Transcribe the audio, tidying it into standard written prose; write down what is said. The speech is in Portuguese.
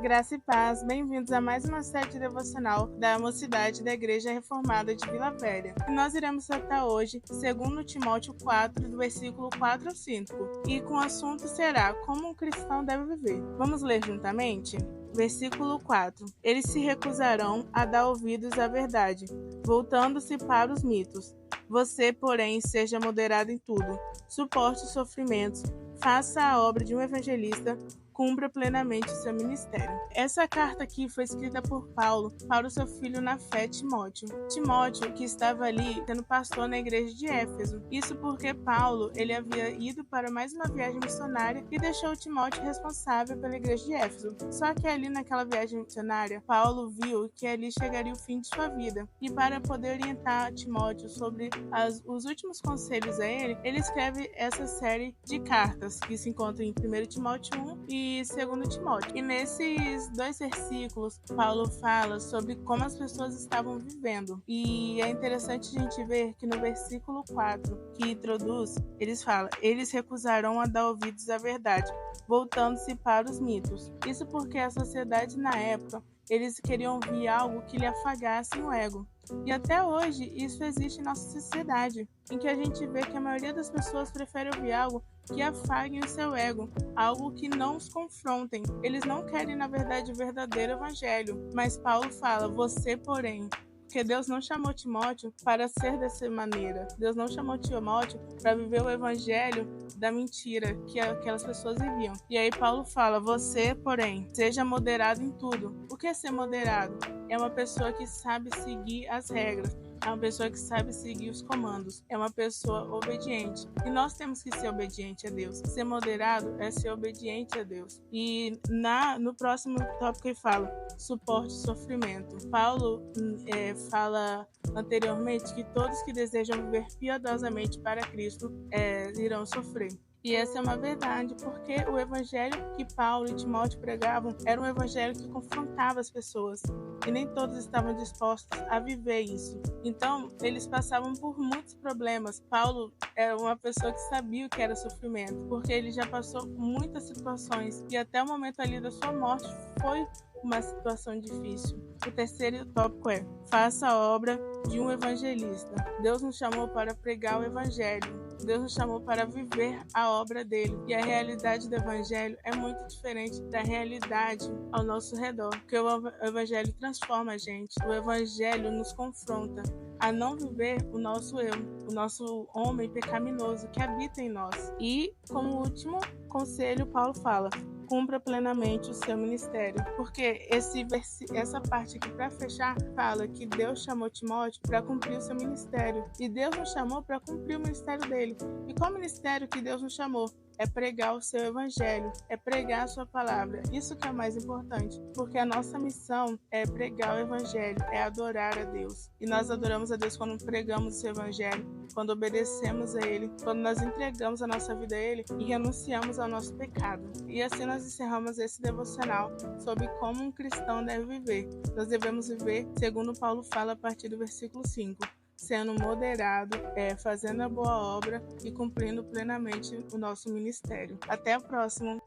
Graça e paz, bem-vindos a mais uma série devocional da Mocidade da Igreja Reformada de Vila Velha. E nós iremos tratar hoje, segundo Timóteo 4, do versículo 4 ao 5, e com o assunto será como um cristão deve viver. Vamos ler juntamente? Versículo 4. Eles se recusarão a dar ouvidos à verdade, voltando-se para os mitos. Você, porém, seja moderado em tudo, suporte os sofrimentos, faça a obra de um evangelista, cumpra plenamente seu ministério. Essa carta aqui foi escrita por Paulo para o seu filho na fé, Timóteo. Timóteo, que estava ali sendo pastor na igreja de Éfeso. Isso porque Paulo ele havia ido para mais uma viagem missionária e deixou Timóteo responsável pela igreja de Éfeso. Só que ali naquela viagem missionária, Paulo viu que ali chegaria o fim de sua vida. E para poder orientar Timóteo sobre os últimos conselhos a ele escreve essa série de cartas que se encontram em 1 Timóteo 1 e 2 Timóteo. E nesses dois versículos, Paulo fala sobre como as pessoas estavam vivendo. E é interessante a gente ver que no versículo 4, que introduz, eles recusarão a dar ouvidos à verdade, voltando-se para os mitos. Isso porque a sociedade na época, eles queriam ouvir algo que lhe afagasse o ego. E até hoje isso existe em nossa sociedade, em que a gente vê que a maioria das pessoas prefere ouvir algo que afaguem o seu ego, algo que não os confrontem. Eles não querem, na verdade, o verdadeiro evangelho. Mas Paulo fala, você, porém, porque Deus não chamou Timóteo para ser dessa maneira. Deus não chamou Timóteo para viver o evangelho da mentira que aquelas pessoas viviam. E aí Paulo fala, você, porém, seja moderado em tudo. O que é ser moderado? É uma pessoa que sabe seguir as regras. É uma pessoa que sabe seguir os comandos. É uma pessoa obediente. E nós temos que ser obediente a Deus. Ser moderado é ser obediente a Deus. E no próximo tópico ele fala, suporte o sofrimento. Paulo fala anteriormente que todos que desejam viver piedosamente para Cristo irão sofrer. E essa é uma verdade, porque o evangelho que Paulo e Timóteo pregavam era um evangelho que confrontava as pessoas. E nem todos estavam dispostos a viver isso. Então, eles passavam por muitos problemas. Paulo era uma pessoa que sabia o que era sofrimento, porque ele já passou muitas situações. E até o momento ali da sua morte foi uma situação difícil. O terceiro tópico é: faça a obra de um evangelista. Deus nos chamou para pregar o evangelho. Deus nos chamou para viver a obra dele. E a realidade do evangelho é muito diferente da realidade ao nosso redor. Porque o evangelho transforma a gente. O evangelho nos confronta a não viver o nosso eu, o nosso homem pecaminoso que habita em nós. E, como último conselho, Paulo fala: cumpra plenamente o seu ministério. Porque essa parte aqui, para fechar, fala que Deus chamou Timóteo para cumprir o seu ministério. E Deus nos chamou para cumprir o ministério dele. E qual ministério que Deus nos chamou? É pregar o seu evangelho, é pregar a sua palavra. Isso que é o mais importante, porque a nossa missão é pregar o evangelho, é adorar a Deus. E nós adoramos a Deus quando pregamos o seu evangelho, quando obedecemos a Ele, quando nós entregamos a nossa vida a Ele e renunciamos ao nosso pecado. E assim nós encerramos esse devocional sobre como um cristão deve viver. Nós devemos viver, segundo Paulo fala a partir do versículo 5. Sendo moderado, fazendo a boa obra e cumprindo plenamente o nosso ministério. Até a próxima!